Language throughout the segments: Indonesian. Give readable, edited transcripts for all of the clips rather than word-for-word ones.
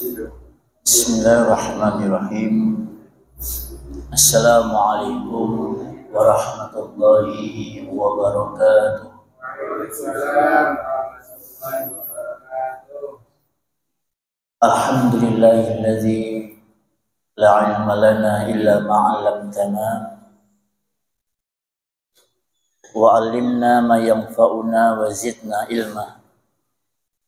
Bismillahirrahmanirrahim. Assalamualaikum warahmatullahi wabarakatuh. Alhamdulillahilladzi la ilma lana illa ma 'allamtana wa 'allimna ma yanfa'una wa zidna ilma.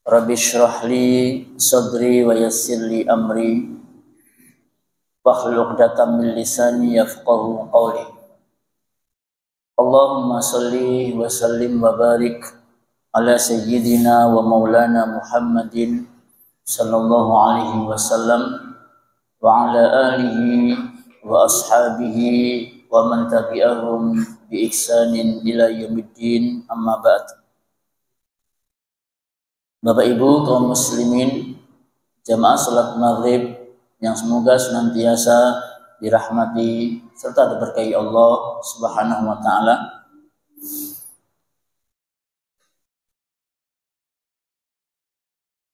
Rabbi shrah li sadri wa yassir li amri wahlul 'uqdatam min lisani yafqahu qawli. Allahumma shalli wa sallim wa barik ala sayyidina wa maulana Muhammadin sallallahu alaihi wasallam wa ala alihi wa ashabihi wa man tabi'ahum bi ihsanin ila yaumiddin, amma ba'd. Bapak Ibu kaum muslimin, jamaah salat maghrib yang semoga senantiasa dirahmati serta diberkahi Allah Subhanahu wa taala.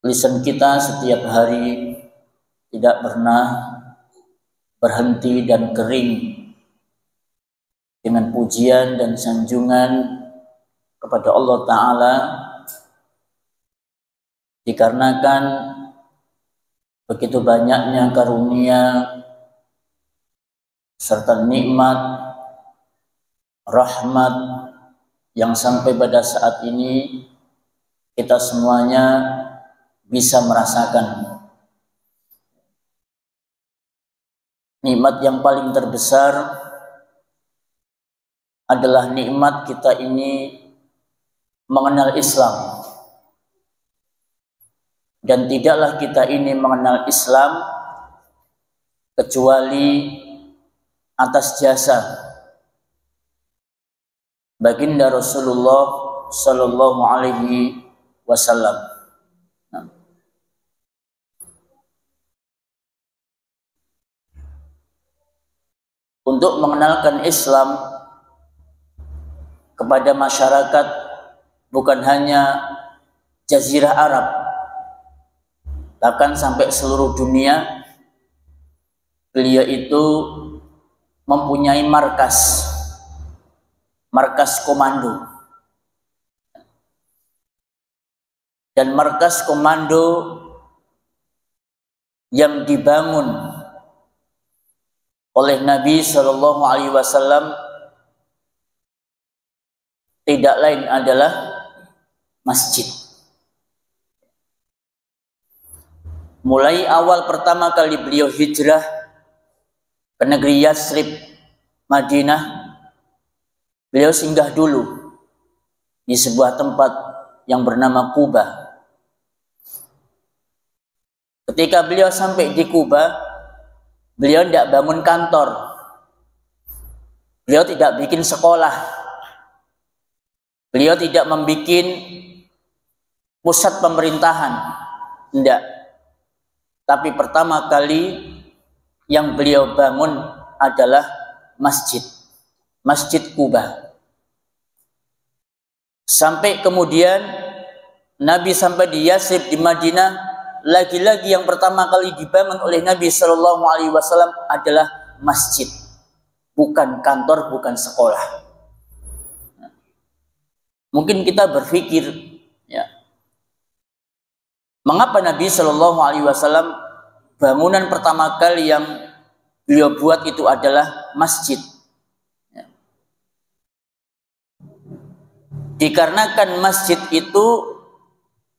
Lisan kita setiap hari tidak pernah berhenti dan kering dengan pujian dan sanjungan kepada Allah Ta'ala, dikarenakan begitu banyaknya karunia serta nikmat, rahmat yang sampai pada saat ini kita semuanya bisa merasakan. Nikmat yang paling terbesar adalah nikmat kita ini mengenal Islam. Dan tidaklah kita ini mengenal Islam kecuali atas jasa baginda Rasulullah Sallallahu Alaihi Wasallam. Untuk mengenalkan Islam kepada masyarakat bukan hanya Jazirah Arab, bahkan sampai seluruh dunia, beliau itu mempunyai markas komando. Dan markas komando yang dibangun oleh Nabi Shallallahu Alaihi Wasallam tidak lain adalah masjid. Mulai awal pertama kali beliau hijrah ke negeri Yathrib, Madinah, beliau singgah dulu di sebuah tempat yang bernama Quba. Ketika beliau sampai di Quba, beliau tidak bangun kantor, beliau tidak bikin sekolah, beliau tidak membuat pusat pemerintahan, tidak. Tapi pertama kali yang beliau bangun adalah Masjid Quba. Sampai kemudian Nabi sampai di Yathrib di Madinah, lagi-lagi yang pertama kali dibangun oleh Nabi Shallallahu Alaihi Wasallam adalah masjid, bukan kantor, bukan sekolah. Mungkin kita berpikir, ya, mengapa Nabi Shallallahu Alaihi Wasallam bangunan pertama kali yang beliau buat itu adalah masjid? Ya. Dikarenakan masjid itu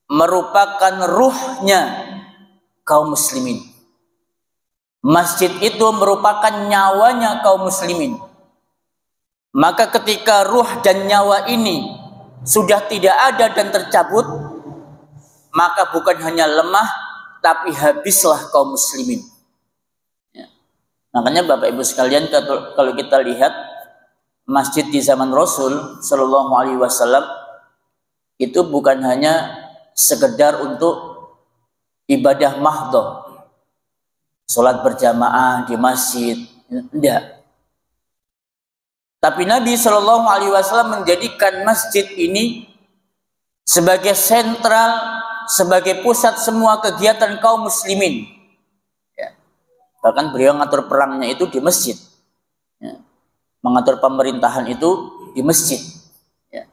merupakan ruhnya kaum muslimin. Masjid itu merupakan nyawanya kaum muslimin. Maka ketika ruh dan nyawa ini sudah tidak ada dan tercabut, maka bukan hanya lemah, tapi habislah kaum muslimin. Ya. Makanya Bapak Ibu sekalian, kalau kita lihat masjid di zaman Rasul Sallallahu Alaihi Wasallam itu bukan hanya sekedar untuk ibadah mahdhah, sholat berjamaah di masjid, tidak. Tapi Nabi Shallallahu Alaihi Wasallam menjadikan masjid ini sebagai sentral sebagai pusat semua kegiatan kaum muslimin. Ya. Bahkan beliau mengatur perangnya itu di masjid. Ya. Mengatur pemerintahan itu di masjid. Ya.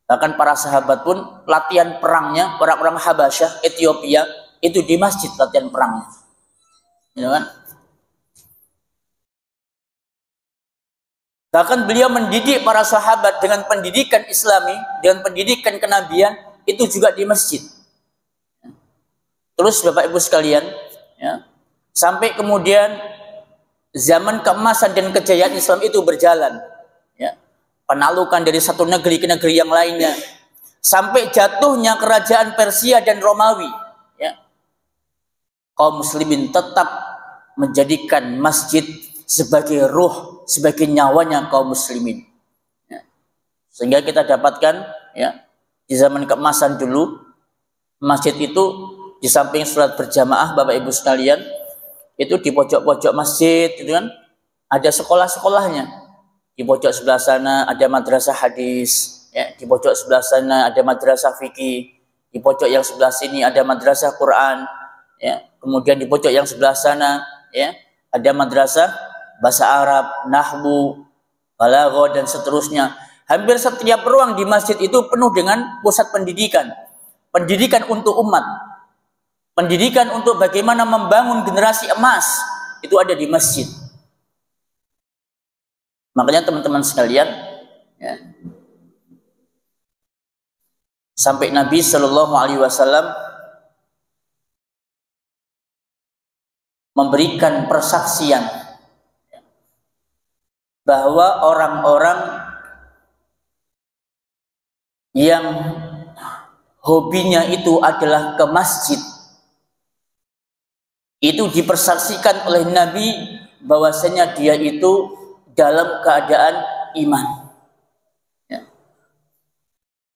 Bahkan para sahabat pun latihan perangnya, orang-orang Habasyah, Ethiopia, itu di masjid latihan perangnya. Ya kan? Bahkan beliau mendidik para sahabat dengan pendidikan Islami, dengan pendidikan kenabian, itu juga di masjid. Terus Bapak Ibu sekalian, ya, sampai kemudian zaman keemasan dan kejayaan Islam itu berjalan, ya, penaklukan dari satu negeri ke negeri yang lainnya, sampai jatuhnya kerajaan Persia dan Romawi, ya, kaum muslimin tetap menjadikan masjid sebagai ruh, sebagai nyawanya kaum muslimin. Ya. Sehingga kita dapatkan, ya, di zaman keemasan dulu, masjid itu di samping sholat berjamaah, Bapak Ibu sekalian, itu di pojok-pojok masjid, itu kan ada sekolah-sekolahnya. Di pojok sebelah sana ada madrasah hadis, ya, di pojok sebelah sana ada madrasah fikih, di pojok yang sebelah sini ada madrasah Quran, ya. Kemudian di pojok yang sebelah sana, ya, ada madrasah bahasa Arab, nahwu, balaghah dan seterusnya. Hampir setiap ruang di masjid itu penuh dengan pusat pendidikan. Pendidikan untuk umat. Pendidikan untuk bagaimana membangun generasi emas. Itu ada di masjid. Makanya teman-teman sekalian, ya, sampai Nabi Shallallahu Alaihi Wasallam memberikan persaksian bahwa orang-orang yang hobinya itu adalah ke masjid, itu dipersaksikan oleh Nabi bahwasanya dia itu dalam keadaan iman. Ya.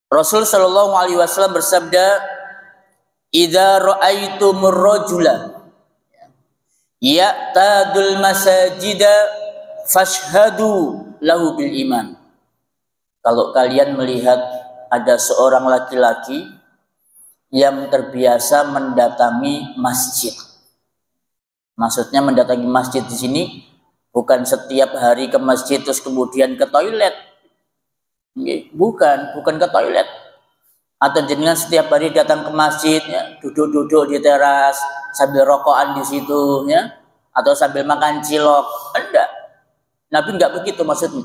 Rasul Shallallahu Alaihi Wasallam bersabda, "Idza ra'aitumur rajula ya'tadul masajida fashhadu lahu bil iman." Kalau kalian melihat ada seorang laki-laki yang terbiasa mendatangi masjid. Maksudnya mendatangi masjid di sini bukan setiap hari ke masjid terus kemudian ke toilet. Bukan ke toilet. Atau jenengan setiap hari datang ke masjid, ya, duduk-duduk di teras sambil rokokan di situ, ya, atau sambil makan cilok. Enggak. Nabi enggak begitu maksudnya.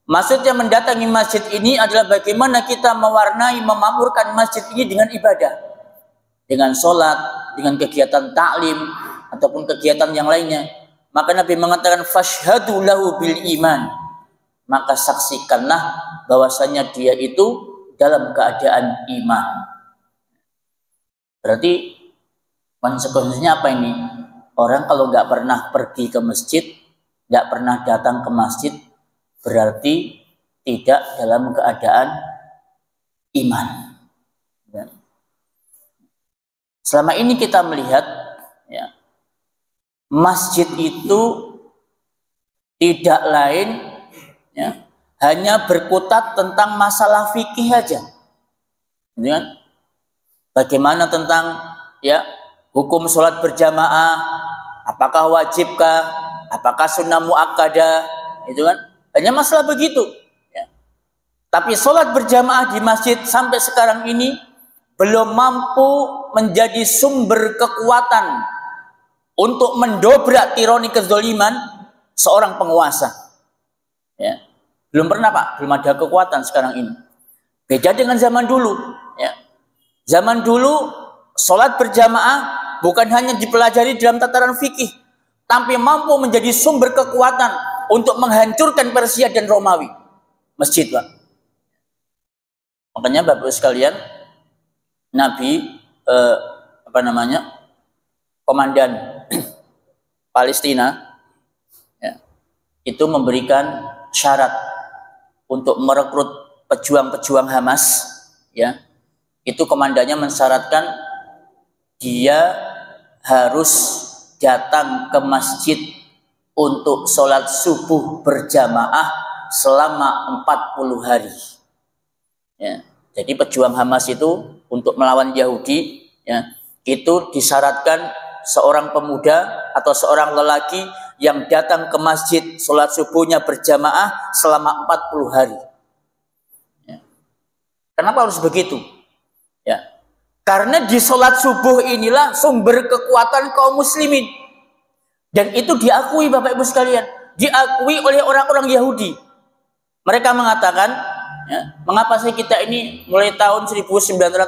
Maksudnya mendatangi masjid ini adalah bagaimana kita mewarnai, memamurkan masjid ini dengan ibadah. Dengan sholat, dengan kegiatan taklim, ataupun kegiatan yang lainnya. Maka Nabi mengatakan, fashhadu lahu bil iman. Maka saksikanlah bahwasanya dia itu dalam keadaan iman. Berarti konsekuensinya apa ini? Orang kalau nggak pernah pergi ke masjid, nggak pernah datang ke masjid, berarti tidak dalam keadaan iman. Selama ini kita melihat, ya, masjid itu tidak lain, ya, hanya berkutat tentang masalah fikih aja. Ya, bagaimana tentang, ya, hukum sholat berjamaah, apakah wajibkah, apakah sunnah muakkadah, itu kan hanya masalah begitu, ya. Tapi sholat berjamaah di masjid sampai sekarang ini belum mampu menjadi sumber kekuatan untuk mendobrak tirani kezaliman seorang penguasa, ya. Belum pernah, Pak, belum ada kekuatan sekarang ini. Beda dengan zaman dulu, ya. Zaman dulu sholat berjamaah bukan hanya dipelajari dalam tataran fikih, tapi mampu menjadi sumber kekuatan untuk menghancurkan Persia dan Romawi. Masjid, Pak. Makanya Bapak sekalian, Nabi komandan Palestina, ya, itu memberikan syarat untuk merekrut pejuang-pejuang Hamas, ya. Itu komandannya mensyaratkan dia harus datang ke masjid untuk sholat subuh berjamaah selama 40 hari. Ya. Jadi pejuang Hamas itu untuk melawan Yahudi, ya, itu disyaratkan seorang pemuda atau seorang lelaki yang datang ke masjid sholat subuhnya berjamaah selama 40 hari. Ya. Kenapa harus begitu? Ya. Karena di sholat subuh inilah sumber kekuatan kaum muslimin. Dan itu diakui Bapak Ibu sekalian. Diakui oleh orang-orang Yahudi. Mereka mengatakan, ya, mengapa sih kita ini mulai tahun 1948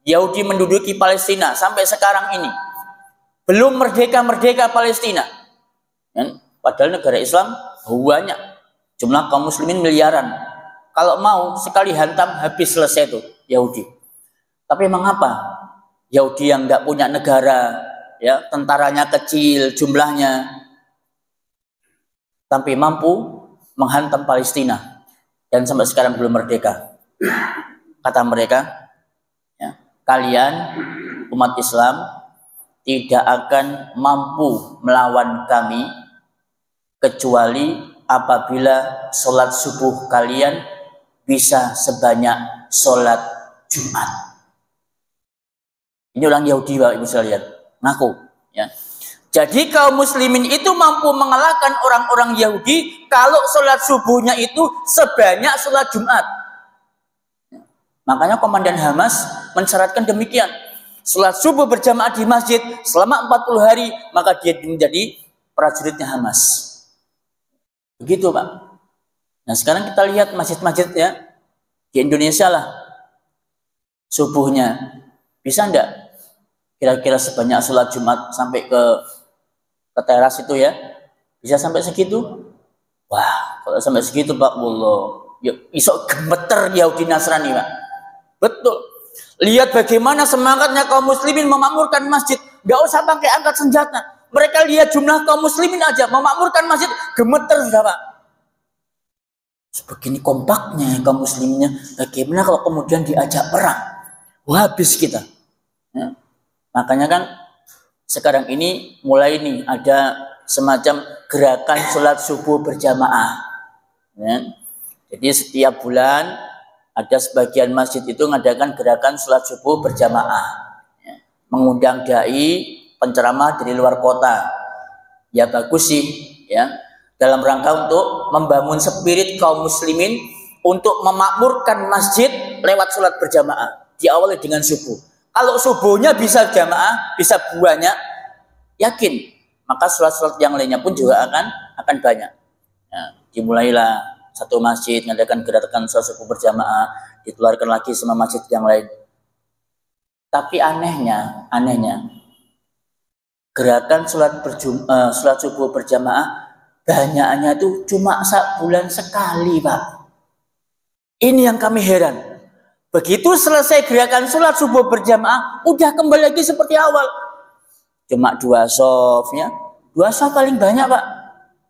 Yahudi menduduki Palestina sampai sekarang ini belum merdeka Palestina. Padahal negara Islam banyak, jumlah kaum muslimin miliaran. Kalau mau sekali hantam habis selesai itu Yahudi. Tapi mengapa Yahudi yang nggak punya negara, ya, tentaranya kecil jumlahnya, tapi mampu menghantam Palestina dan sampai sekarang belum merdeka? Kata mereka, ya, kalian umat Islam tidak akan mampu melawan kami kecuali apabila sholat subuh kalian bisa sebanyak sholat Jumat. Ini orang Yahudi Bapak Ibu sekalian, ngaku, ya. Jadi kaum muslimin itu mampu mengalahkan orang-orang Yahudi kalau sholat subuhnya itu sebanyak sholat Jumat. Makanya komandan Hamas mensyaratkan demikian. Sholat subuh berjamaah di masjid selama 40 hari, maka dia menjadi prajuritnya Hamas. Begitu Pak. Nah sekarang kita lihat masjid-masjid, ya, di Indonesia lah, subuhnya bisa enggak kira-kira sebanyak sholat Jumat sampai ke teras itu, ya? Bisa sampai segitu? Wah, kalau sampai segitu Pak, wallah, yuk isok gemeter Yahudi Nasrani Pak. Betul. Lihat bagaimana semangatnya kaum muslimin memakmurkan masjid. Gak usah pakai angkat senjata. Mereka lihat jumlah kaum muslimin aja memakmurkan masjid, gemeter sudah Pak. Sebegini kompaknya kaum muslimnya. Bagaimana kalau kemudian diajak perang? Wah, habis kita. Ya. Makanya kan sekarang ini mulai nih ada semacam gerakan sholat subuh berjamaah. Ya. Jadi setiap bulan ada sebagian masjid itu mengadakan gerakan sholat subuh berjamaah, ya, mengundang dai, penceramah dari luar kota. Ya bagus sih, ya, dalam rangka untuk membangun spirit kaum muslimin untuk memakmurkan masjid lewat sholat berjamaah. Diawali dengan subuh. Kalau subuhnya bisa jamaah, bisa banyak, yakin, maka sholat-sholat yang lainnya pun juga akan banyak. Ya, dimulailah satu masjid mengadakan gerakan sholat subuh berjamaah, ditularkan lagi sama masjid yang lain. Tapi anehnya gerakan sholat subuh berjamaah banyaknya itu cuma sebulan sekali Pak. Ini yang kami heran. Begitu selesai gerakan sholat subuh berjamaah, udah kembali lagi seperti awal. Cuma 2 shaf, ya. 2 shaf paling banyak Pak.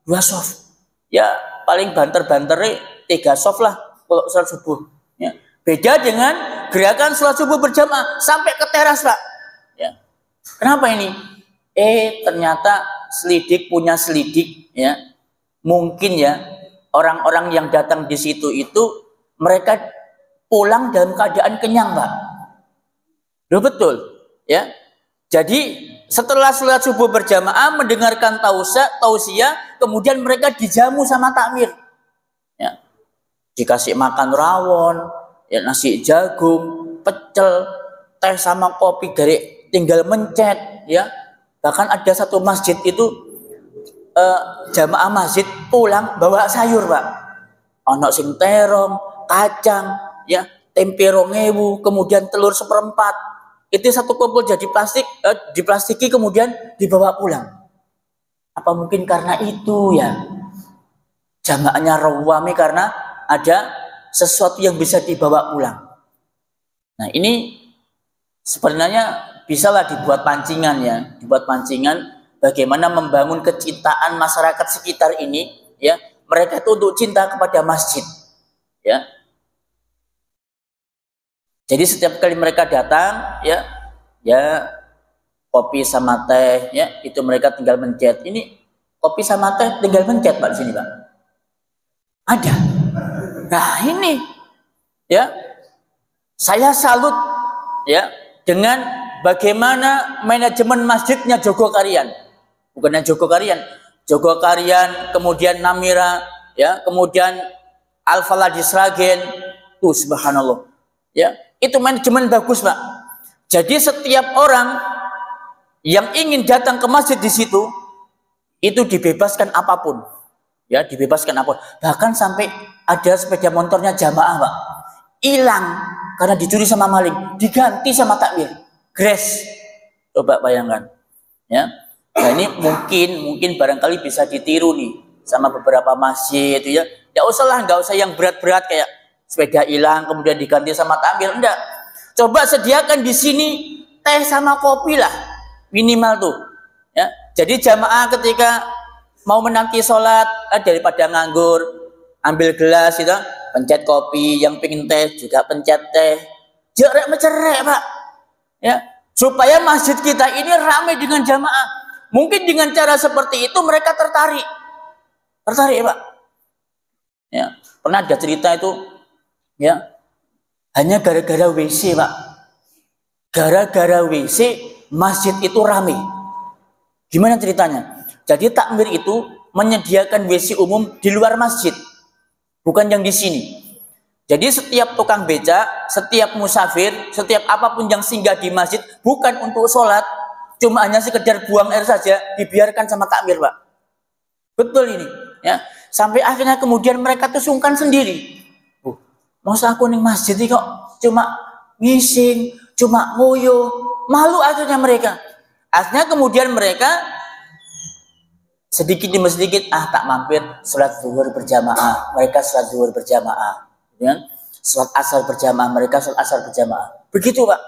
2 shaf. Ya paling banter-banternya 3 shaf lah kalau sholat subuh. Ya. Beda dengan gerakan sholat subuh berjamaah sampai ke teras Pak. Ya. Kenapa ini? Ternyata selidik punya selidik, ya. Mungkin ya orang-orang yang datang di situ itu mereka pulang dalam keadaan kenyang Pak. Loh betul, ya. Jadi setelah sholat subuh berjamaah mendengarkan tausiah, kemudian mereka dijamu sama takmir. Ya. Dikasih makan rawon, ya, nasi jagung, pecel, teh sama kopi dari tinggal mencet, ya. Bahkan ada satu masjid itu jamaah masjid pulang bawa sayur Pak. Ono sing terong, kacang, ya, tempe 2.000, kemudian telur 1/4. Itu satu kumpul jadi diplastiki kemudian dibawa pulang. Apa mungkin karena itu ya jamaahnya rawami karena ada sesuatu yang bisa dibawa pulang. Nah ini sebenarnya bisalah dibuat pancingan, ya, dibuat pancingan bagaimana membangun kecintaan masyarakat sekitar ini, ya, mereka itu untuk cinta kepada masjid, ya. Jadi setiap kali mereka datang, ya kopi sama teh, ya, itu mereka tinggal mencet. Ini kopi sama teh tinggal mencet Pak di sini Pak. Ada. Nah ini, ya, saya salut ya, dengan bagaimana manajemen masjidnya Jogokarian. Bukan Jogokarian, Jogokarian, kemudian Namira, ya, kemudian Al-Falah di Sragen, tuh subhanallah. Ya, itu manajemen bagus, Pak. Jadi setiap orang yang ingin datang ke masjid di situ itu dibebaskan apapun. Ya, dibebaskan apapun. Bahkan sampai ada sepeda motornya jamaah, Pak. Hilang karena dicuri sama maling, diganti sama takmir. Grace. Coba bayangkan. Ya. Nah, ini mungkin barangkali bisa ditiru nih sama beberapa masjid itu ya. Nggak usah yang berat-berat kayak sepeda hilang kemudian diganti sama takmir, enggak. Coba sediakan di sini teh sama kopi lah minimal tuh. Ya. Jadi jamaah ketika mau menanti sholat daripada nganggur, ambil gelas itu, pencet kopi, yang pingin teh juga pencet teh. Jarek mencerek, Pak. Ya, supaya masjid kita ini ramai dengan jamaah. Mungkin dengan cara seperti itu mereka tertarik. Tertarik, Pak. Ya, pernah ada cerita itu, ya, hanya gara-gara WC, Pak. Gara-gara WC masjid itu ramai. Gimana ceritanya? Jadi takmir itu menyediakan WC umum di luar masjid, bukan yang di sini. Jadi setiap tukang beca, setiap musafir, setiap apapun yang singgah di masjid bukan untuk sholat, cuma hanya sekedar buang air saja, dibiarkan sama takmir, Pak. Betul ini, ya. Sampai akhirnya kemudian mereka tuh sungkan sendiri. Masa aku nih masjid ini kok cuma ngising, cuma ngoyo, malu akhirnya mereka. Akhirnya kemudian mereka sedikit demi sedikit, tak mampir sholat zuhur berjamaah, mereka sholat zuhur berjamaah, ya. Sholat asar berjamaah, mereka sholat asar berjamaah. Begitu, Pak.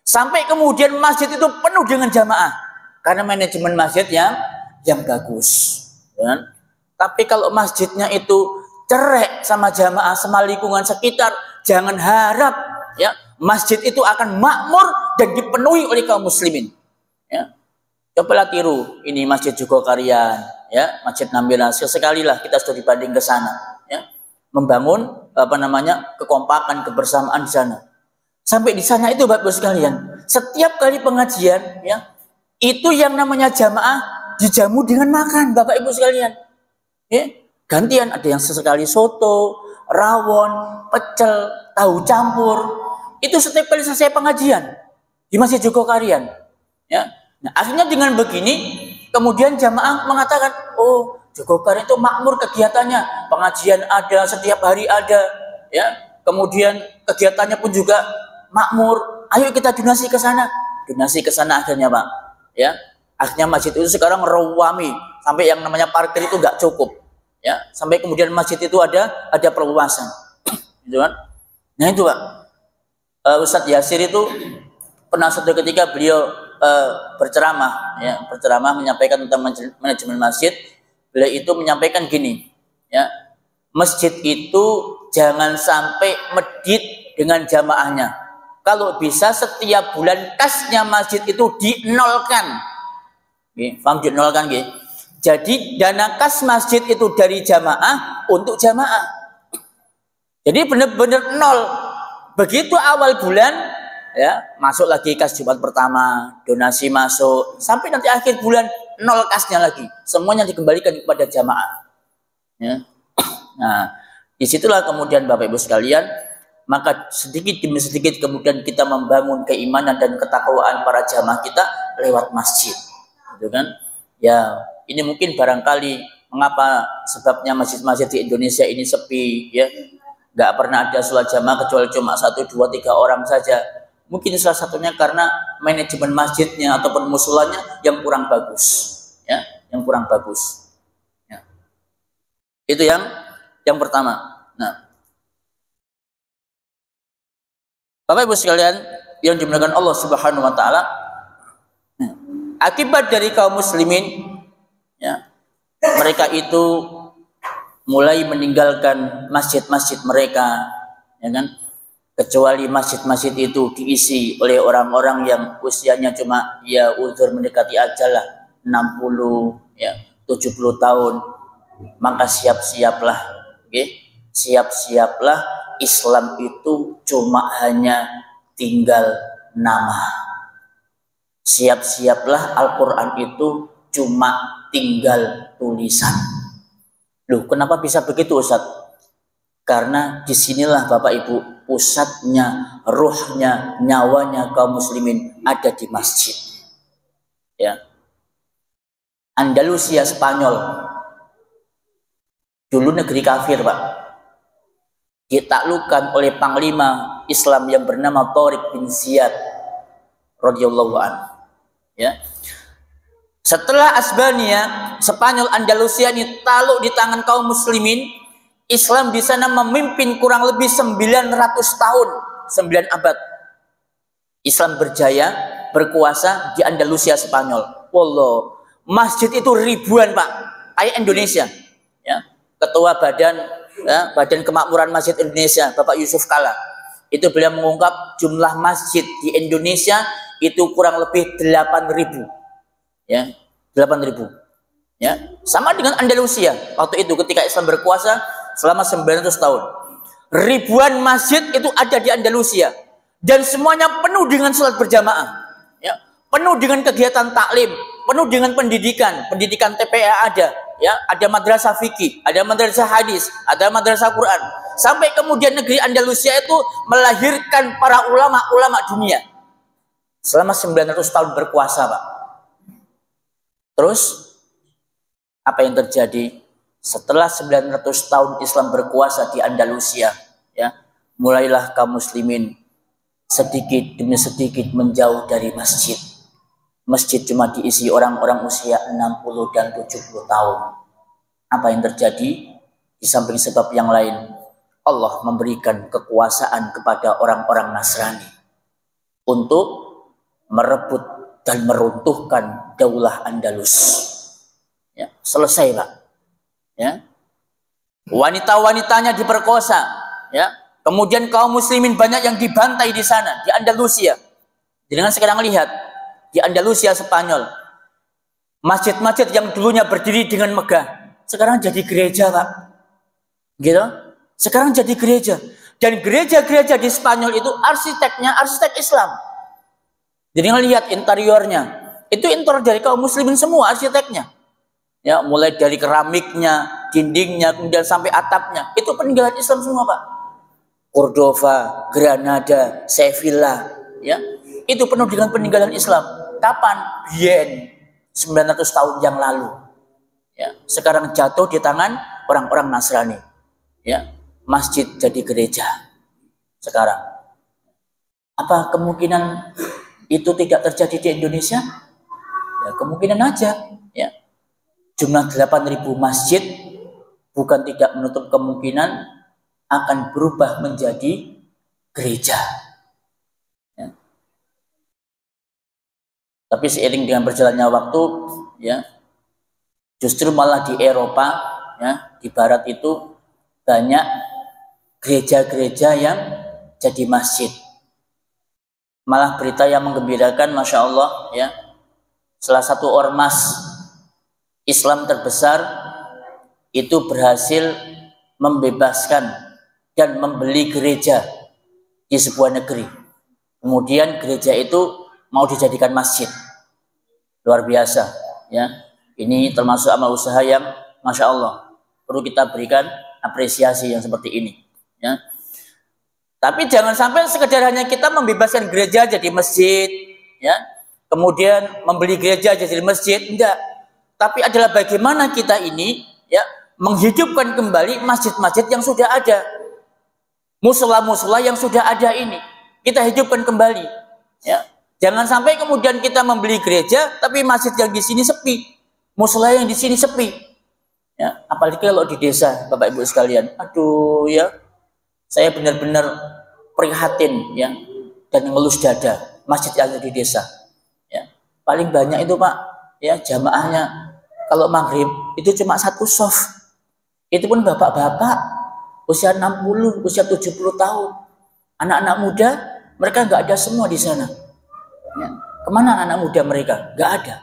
Sampai kemudian masjid itu penuh dengan jamaah karena manajemen masjid yang bagus. Ya. Tapi kalau masjidnya itu cerek sama jamaah, sama lingkungan sekitar, jangan harap ya masjid itu akan makmur dan dipenuhi oleh kaum muslimin. Ya. Cobalah tiru ini Masjid Jogokarian, ya, Masjid Namira. Sekali lah kita sudah dibanding ke sana, ya, membangun kekompakan, kebersamaan di sana. Sampai di sana itu Bapak Ibu sekalian, setiap kali pengajian, ya, itu yang namanya jamaah dijamu dengan makan, Bapak Ibu sekalian. Ya, gantian, ada yang sesekali soto, rawon, pecel, tahu campur. Itu setiap kali selesai pengajian di Masjid Jogokarian, ya. Nah, akhirnya dengan begini, kemudian jamaah mengatakan, oh, Jogokarian itu makmur kegiatannya, pengajian ada, setiap hari ada, ya. Kemudian kegiatannya pun juga makmur. Ayo kita donasi ke sana. Donasi ke sana akhirnya, Pak. Ya. Akhirnya masjid itu sekarang rawami, sampai yang namanya parkir itu nggak cukup. Ya, sampai kemudian masjid itu ada perluasan. Gitu kan? Nah, itu, Pak. Ustadz Yasir itu pernah suatu ketika beliau berceramah, ya, menyampaikan tentang manajemen masjid. Beliau itu menyampaikan gini, ya, masjid itu jangan sampai medit dengan jamaahnya. Kalau bisa setiap bulan kasnya masjid itu dinolkan. Paham dinolkan, gitu. Jadi dana kas masjid itu dari jamaah untuk jamaah. Jadi benar-benar nol. Begitu awal bulan, ya, masuk lagi kas Jumat pertama, donasi masuk, sampai nanti akhir bulan nol kasnya lagi, semuanya dikembalikan kepada jamaah. Ya. Nah, disitulah kemudian Bapak Ibu sekalian, maka sedikit demi sedikit kemudian kita membangun keimanan dan ketakwaan para jamaah kita lewat masjid, gitu kan? Ya, ini mungkin barangkali mengapa sebabnya masjid-masjid di Indonesia ini sepi, ya, nggak pernah ada sholat jamaah kecuali cuma 1, 2, 3 orang saja. Mungkin salah satunya karena manajemen masjidnya ataupun musolanya yang kurang bagus, ya, yang kurang bagus. Ya. Itu yang pertama. Nah, Bapak Ibu sekalian yang dimuliakan Allah Subhanahu Wa Taala, akibat dari kaum muslimin, ya, mereka itu mulai meninggalkan masjid-masjid mereka, ya kan? Kecuali masjid-masjid itu diisi oleh orang-orang yang usianya cuma ya uzur mendekati ajal lah, 60, ya, 70 tahun. Maka siap-siaplah, okay? Siap-siaplah Islam itu cuma hanya tinggal nama. Siap-siaplah Al-Quran itu cuma tinggal tulisan. Loh, kenapa bisa begitu Ustaz? Karena disinilah Bapak Ibu pusatnya, ruhnya, nyawanya kaum muslimin ada di masjid. Ya. Andalusia Spanyol. Dulu negeri kafir, Pak. Ditaklukkan oleh panglima Islam yang bernama Tariq bin Ziyad radhiyallahu anhu. Ya. Setelah Asbania, Spanyol Andalusia ini takluk di tangan kaum muslimin, Islam di sana memimpin kurang lebih 900 tahun, 9 abad. Islam berjaya, berkuasa di Andalusia Spanyol. Wallah, masjid itu ribuan, Pak. Kayak Indonesia. Ya. Ketua Badan Kemakmuran Masjid Indonesia, Bapak Yusuf Kala. Itu beliau mengungkap jumlah masjid di Indonesia itu kurang lebih 8.000. Ya, 8.000. Ya, sama dengan Andalusia waktu itu ketika Islam berkuasa selama 900 tahun. Ribuan masjid itu ada di Andalusia dan semuanya penuh dengan salat berjamaah. Ya, penuh dengan kegiatan taklim, penuh dengan pendidikan TPA ada madrasah fikih, ada madrasah hadis, ada madrasah Quran. Sampai kemudian negeri Andalusia itu melahirkan para ulama dunia. Selama 900 tahun berkuasa, Pak. Terus apa yang terjadi? Setelah 900 tahun Islam berkuasa di Andalusia, ya, mulailah kaum muslimin sedikit demi sedikit menjauh dari masjid. Masjid cuma diisi orang-orang usia 60 dan 70 tahun. Apa yang terjadi? Di samping sebab yang lain, Allah memberikan kekuasaan kepada orang-orang Nasrani untuk merebut dan meruntuhkan Daulah Andalus. Ya, selesai, Pak. Ya. Wanita-wanitanya diperkosa, ya. Kemudian kaum muslimin banyak yang dibantai di sana, di Andalusia. Dengan sekarang lihat di Andalusia Spanyol, masjid-masjid yang dulunya berdiri dengan megah, sekarang jadi gereja, Pak. Gitu? Sekarang jadi gereja. Dan gereja-gereja di Spanyol itu arsiteknya arsitek Islam. Jadi ngelihat interiornya, itu interior dari kaum muslimin semua arsiteknya. Ya, mulai dari keramiknya, dindingnya, kemudian sampai atapnya, itu peninggalan Islam semua, Pak. Cordova, Granada, Sevilla, ya, itu penuh dengan peninggalan Islam. Kapan? Bien, 900 tahun yang lalu. Ya, sekarang jatuh di tangan orang-orang Nasrani. Ya, masjid jadi gereja. Sekarang, apa kemungkinan itu tidak terjadi di Indonesia? Ya, kemungkinan aja. Ya, jumlah 8.000 masjid bukan tidak menutup kemungkinan akan berubah menjadi gereja. Ya. Tapi seiring dengan berjalannya waktu, ya, justru malah di Eropa, ya, di Barat itu banyak gereja-gereja yang jadi masjid. Malah berita yang menggembirakan, Masya Allah, ya, salah satu ormas Islam terbesar itu berhasil membebaskan dan membeli gereja di sebuah negeri. Kemudian gereja itu mau dijadikan masjid. Luar biasa, ya. Ini termasuk amal usaha yang Masya Allah perlu kita berikan apresiasi yang seperti ini, ya. Tapi jangan sampai sekedar hanya kita membebaskan gereja jadi masjid, ya. Kemudian membeli gereja jadi masjid, enggak. Tapi adalah bagaimana kita ini, ya, menghidupkan kembali masjid-masjid yang sudah ada, musola-musola yang sudah ada ini kita hidupkan kembali. Ya, jangan sampai kemudian kita membeli gereja tapi masjid yang di sini sepi, musola yang di sini sepi. Ya, apalagi kalau di desa, Bapak Ibu sekalian, aduh, ya, saya benar-benar prihatin, ya, dan ngelus dada masjid yang ada di desa. Ya, paling banyak itu, Pak, ya, jamaahnya kalau maghrib itu cuma satu soft. Itu pun bapak-bapak usia 60, usia 70 tahun. Anak-anak muda mereka nggak ada semua di sana. Ya, kemana anak-anak muda mereka? Nggak ada.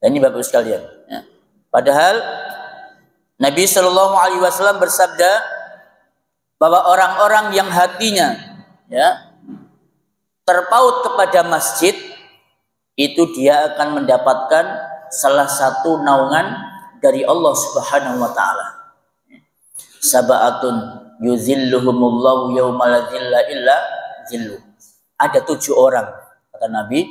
Dan ini Bapak sekalian. Ya. Padahal Nabi Shallallahu Alaihi Wasallam bersabda bahwa orang-orang yang hatinya, ya, terpaut kepada masjid, itu dia akan mendapatkan salah satu naungan dari Allah Subhanahu wa taala. Sab'atun yuzilluhumullahu yaumal dzilla illa dzillu. Ada 7 orang, kata Nabi,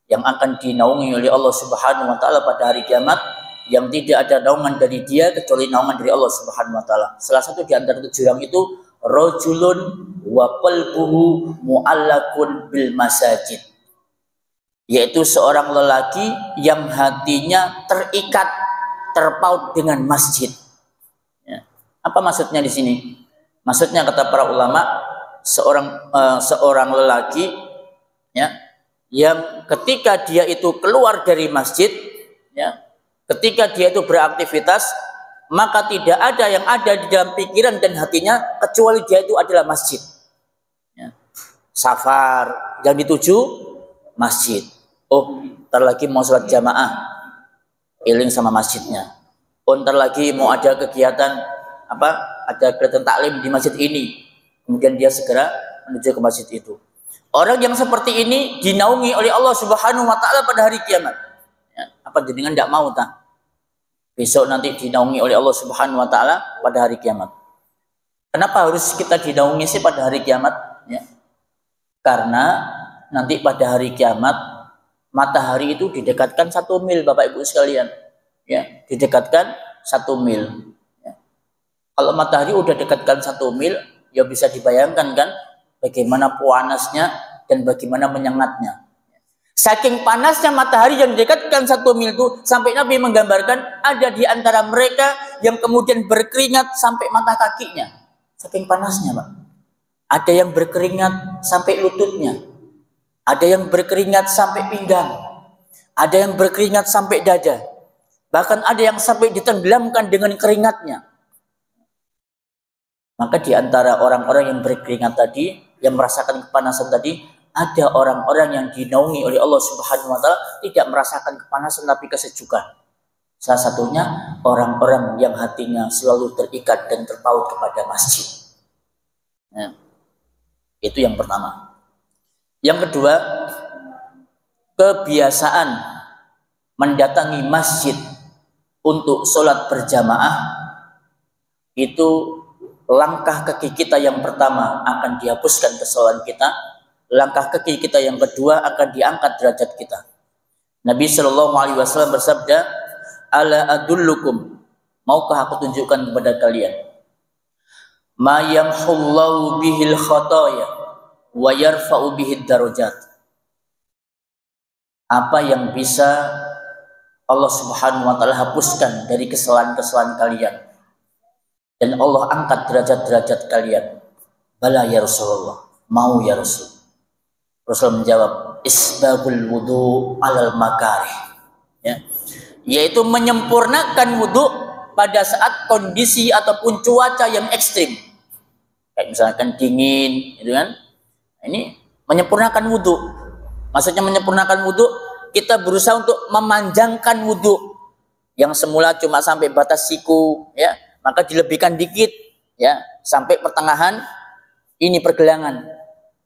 yang akan dinaungi oleh Allah Subhanahu wa taala pada hari kiamat, yang tidak ada naungan dari dia kecuali naungan dari Allah Subhanahu wa taala. Salah satu di antara 7 orang itu rajulun wa qalbuhu mu'allaqun bil masajid. Yaitu seorang lelaki yang hatinya terikat, terpaut dengan masjid. Ya. Apa maksudnya di sini? Maksudnya kata para ulama, seorang lelaki, ya, yang ketika dia itu keluar dari masjid, ya, ketika dia itu beraktivitas, maka tidak ada yang ada di dalam pikiran dan hatinya kecuali dia itu adalah masjid. Ya. Safar yang dituju masjid. Oh, ntar lagi mau sholat jamaah, iling sama masjidnya. Oh, ntar lagi mau ada kegiatan ada kegiatan taklim di masjid ini, kemudian dia segera menuju ke masjid itu. Orang yang seperti ini dinaungi oleh Allah Subhanahu wa taala pada hari kiamat. Ya, apa jenengan tidak mau tak? Besok nanti dinaungi oleh Allah Subhanahu wa taala pada hari kiamat. Kenapa harus kita dinaungi sih pada hari kiamat? Ya. Karena nanti pada hari kiamat matahari itu didekatkan 1 mil, Bapak Ibu sekalian. Ya, didekatkan 1 mil. Ya. Kalau matahari udah dekatkan 1 mil, ya bisa dibayangkan kan bagaimana panasnya dan bagaimana menyengatnya. Saking panasnya matahari yang didekatkan 1 mil itu, sampai Nabi menggambarkan ada di antara mereka yang kemudian berkeringat sampai mata kakinya. Saking panasnya, Pak. Ada yang berkeringat sampai lututnya. Ada yang berkeringat sampai pinggang. Ada yang berkeringat sampai dada. Bahkan ada yang sampai ditenggelamkan dengan keringatnya. Maka di antara orang-orang yang berkeringat tadi, yang merasakan kepanasan tadi, ada orang-orang yang dinaungi oleh Allah Subhanahu wa taala tidak merasakan kepanasan tapi kesejukan. Salah satunya orang-orang yang hatinya selalu terikat dan terpaut kepada masjid. Nah, itu yang pertama. Yang kedua, kebiasaan mendatangi masjid untuk sholat berjamaah, itu langkah kaki kita yang pertama akan dihapuskan kesalahan kita, langkah kaki kita yang kedua akan diangkat derajat kita. Nabi Shallallahu Alaihi Wasallam bersabda, "Ala adullukum, maukah aku tunjukkan kepada kalian, ma yamhullahu bihil khotoya wa yarfa'u bihid darajat." Apa yang bisa Allah Subhanahu wa taala hapuskan dari kesalahan-kesalahan kalian dan Allah angkat derajat-derajat kalian. Bala ya Rasulullah, mau ya Rasul. Rasul menjawab, isbagul wudu alal makarih. Ya. Yaitu menyempurnakan wudu pada saat kondisi ataupun cuaca yang ekstrim. Kayak misalkan dingin, gitu kan? Ini menyempurnakan wudu. Maksudnya menyempurnakan wudu, kita berusaha untuk memanjangkan wudu yang semula cuma sampai batas siku, ya, maka dilebihkan dikit, ya, sampai pertengahan ini pergelangan,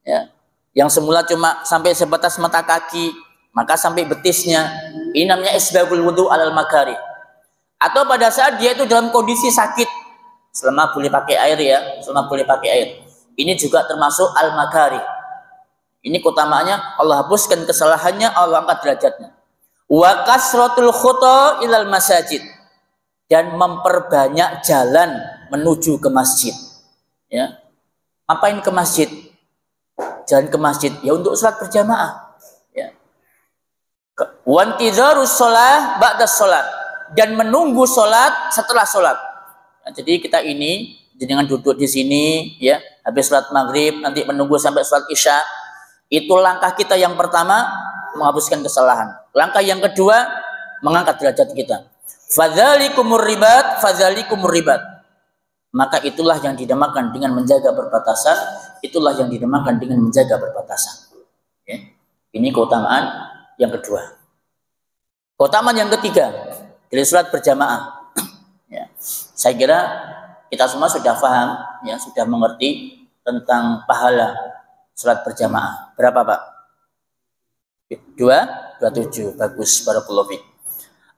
ya. Yang semula cuma sampai sebatas mata kaki, maka sampai betisnya. Ini namanya isbagul wudu alal makari. Atau pada saat dia itu dalam kondisi sakit, selama boleh pakai air, ya, selama boleh pakai air. Ini juga termasuk al-makari. Ini keutamaannya, Allah hapuskan kesalahannya, Allah angkat derajatnya. Wa kasratul khuta ilal masajid, dan memperbanyak jalan menuju ke masjid. Ya. Ngapain ke masjid? Jalan ke masjid ya untuk sholat berjamaah. Ya. Wantizarus sholat ba'da sholat, dan menunggu sholat setelah sholat. Nah, jadi kita ini dengan duduk di sini, ya, habis sholat maghrib nanti menunggu sampai sholat isya. Itu langkah kita yang pertama, menghapuskan kesalahan. Langkah yang kedua, mengangkat derajat kita. Fadzalikumur ribat, fadzalikumur ribat. Maka itulah yang dinamakan dengan menjaga perbatasan, itulah yang dinamakan dengan menjaga perbatasan. Ya. Ini keutamaan yang kedua. Keutamaan yang ketiga, dari sholat berjamaah. Ya. Saya kira kita semua sudah paham, ya, sudah mengerti tentang pahala sholat berjamaah. Berapa, Pak? 27. Bagus, barakallahu fiik.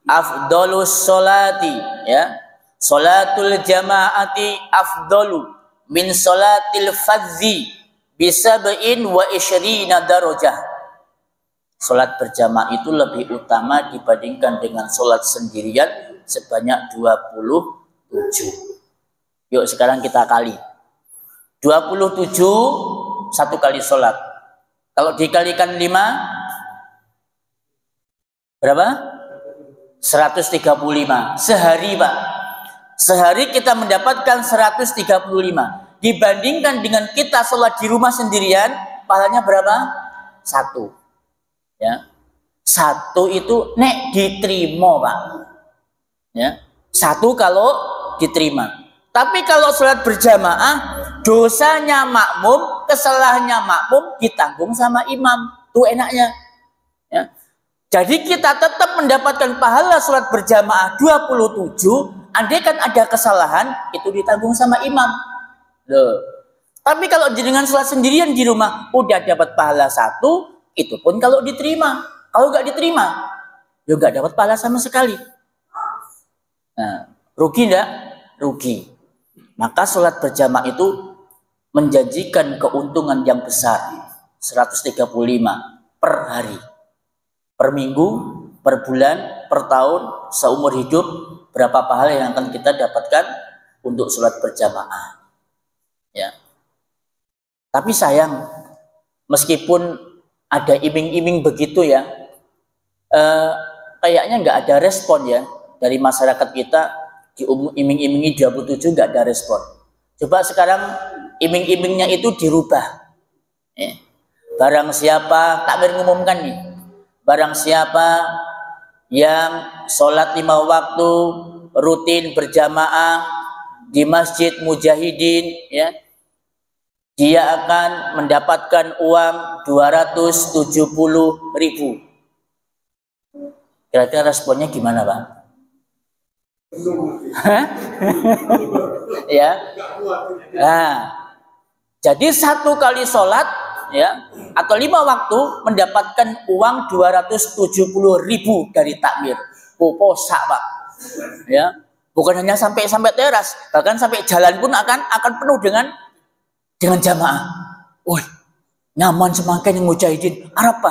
Afdhalus sholati, ya. Sholatul jamaati afdalu min sholatil fadzi bisab'in wa isyrina darajah. Sholat berjamaah itu lebih utama dibandingkan dengan sholat sendirian sebanyak 27. Yuk sekarang kita kali. 27 satu kali sholat. Kalau dikalikan 5 berapa? 135 sehari, Pak. Sehari kita mendapatkan 135. Dibandingkan dengan kita sholat di rumah sendirian, pahalanya berapa? 1. Ya. 1 itu nek diterima, Pak. Ya. 1 kalau diterima. Tapi kalau sholat berjamaah, dosanya makmum, kesalahannya makmum ditanggung sama imam. Itu enaknya. Ya. Jadi kita tetap mendapatkan pahala sholat berjamaah 27, andaikan ada kesalahan, itu ditanggung sama imam. Loh. Tapi kalau dengan sholat sendirian di rumah, udah dapat pahala 1, itu pun kalau diterima. Kalau nggak diterima, ya nggak dapat pahala sama sekali. Nah, rugi nggak? Rugi. Maka sholat berjamaah itu menjanjikan keuntungan yang besar. 135 per hari. Per minggu, per bulan, per tahun, seumur hidup, berapa pahala yang akan kita dapatkan untuk sholat berjamaah. Ya. Tapi sayang, meskipun ada iming-iming begitu ya, kayaknya nggak ada respon ya dari masyarakat kita. Diiming-imingi 27 nggak ada respon. Coba sekarang iming-imingnya itu dirubah. Barang siapa, takbir ngumumkan nih, barang siapa yang sholat 5 waktu rutin berjamaah di Masjid Mujahidin, ya, dia akan mendapatkan uang 270.000. Kira-kira responnya gimana, Pak? Ya. Nah, jadi 1 kali sholat, ya, atau 5 waktu mendapatkan uang 270.000 dari takbir. Posak, Pak. Ya, bukan hanya sampai teras, bahkan sampai jalan pun akan penuh dengan jamaah. Woi, nyaman semakin yang mujahidin. Apa?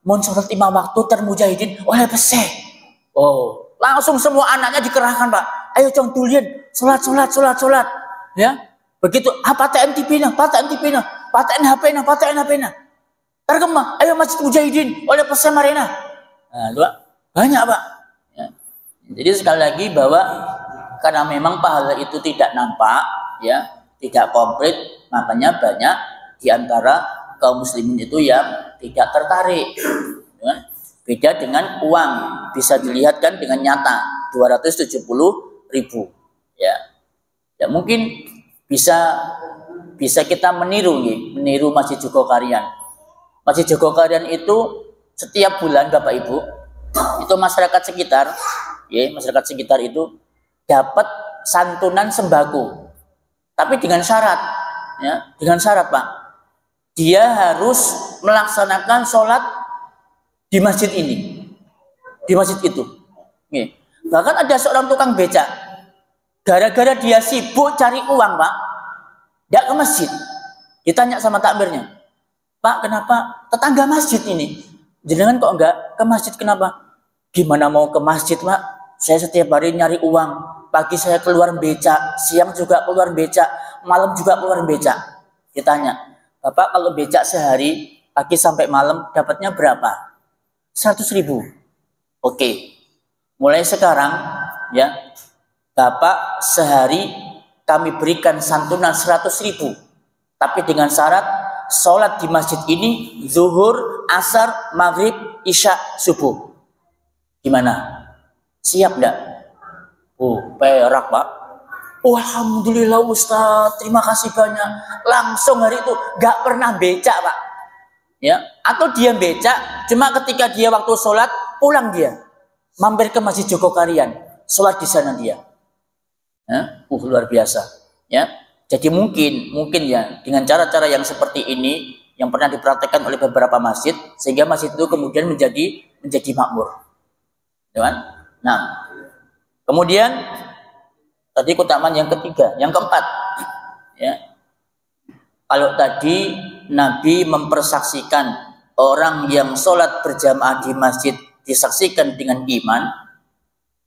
Mau sholat 5 waktu termujahidin oleh peseh. Oh, langsung semua anaknya dikerahkan, Pak. Ayo cong tulian, sholat. Ya, begitu. Apa TN TV-nya? Paten HP-nya, tergemah. Ayo Masjid Mujahidin oleh peseh marina. Nah, banyak, Pak. Ya. Jadi sekali lagi bahwa karena memang pahala itu tidak nampak, ya, tidak komplit, makanya banyak di antara kaum muslimin itu yang tidak tertarik. Ya. Beda dengan uang, bisa dilihat kan dengan nyata 270.000. Ya. Ya mungkin bisa kita meniru Masjid Jogokarian. Masjid Jogokarian itu setiap bulan Bapak Ibu, itu masyarakat sekitar, ya, masyarakat sekitar itu dapat santunan sembako. Tapi dengan syarat, ya, Pak. Dia harus melaksanakan sholat di masjid ini, di masjid itu. Ya. Bahkan ada seorang tukang becak, gara-gara dia sibuk cari uang, Pak, tidak ke masjid. Ditanya sama takmirnya, Pak, kenapa tetangga masjid ini? Jenengan kok enggak ke masjid, kenapa? Gimana mau ke masjid, Pak? Saya setiap hari nyari uang. Pagi saya keluar becak, siang juga keluar becak, malam juga keluar becak. Ditanya, Bapak kalau becak sehari, pagi sampai malam dapatnya berapa? 100.000. Oke, mulai sekarang, ya, Bapak sehari kami berikan santunan 100.000. Tapi dengan syarat sholat di masjid ini zuhur, asar, maghrib, isya, subuh. Gimana? Siap enggak? Oh, perak, Pak. Oh, alhamdulillah Ustaz, terima kasih banyak. Langsung hari itu gak pernah becak, Pak. Ya, atau dia becak, cuma ketika dia waktu sholat pulang dia mampir ke Masjid Jogokarian, sholat di sana dia. Ya, luar biasa. Ya, jadi mungkin ya dengan cara-cara yang seperti ini, yang pernah dipraktekkan oleh beberapa masjid sehingga masjid itu kemudian menjadi makmur. Kan? Nah, kemudian tadi keutamaan yang ketiga, yang keempat, ya. Kalau tadi Nabi mempersaksikan orang yang sholat berjamaah di masjid disaksikan dengan iman,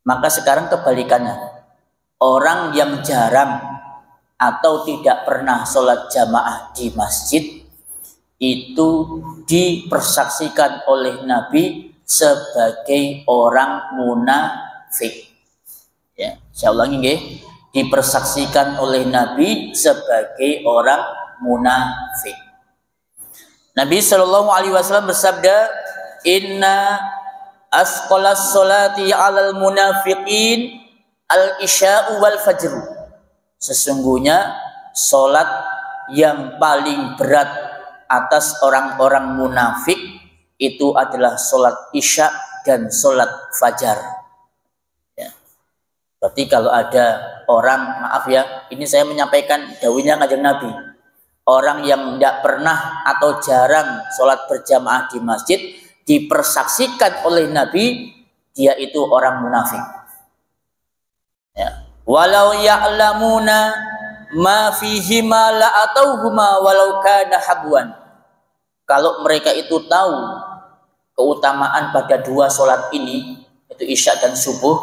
maka sekarang kebalikannya. Orang yang jarang atau tidak pernah sholat jamaah di masjid itu dipersaksikan oleh Nabi sebagai orang munafik. Ya, saya ulangi nggih, dipersaksikan oleh Nabi sebagai orang munafik. Nabi Shallallahu Alaihi Wasallam bersabda, Inna asqalas sholati 'alal munafiqin al-isya'u wal fajru. Sesungguhnya sholat yang paling berat atas orang-orang munafik itu adalah sholat isya dan sholat fajar. Ya. Berarti kalau ada orang, maaf ya, ini saya menyampaikan dawuhnya Kanjeng Nabi. Orang yang tidak pernah atau jarang sholat berjamaah di masjid dipersaksikan oleh Nabi, dia itu orang munafik. Ya. Walau ya'lamuna ma fihima la'atauhuma walau kana habwan. Kalau mereka itu tahu keutamaan pada dua sholat ini, itu isya dan subuh,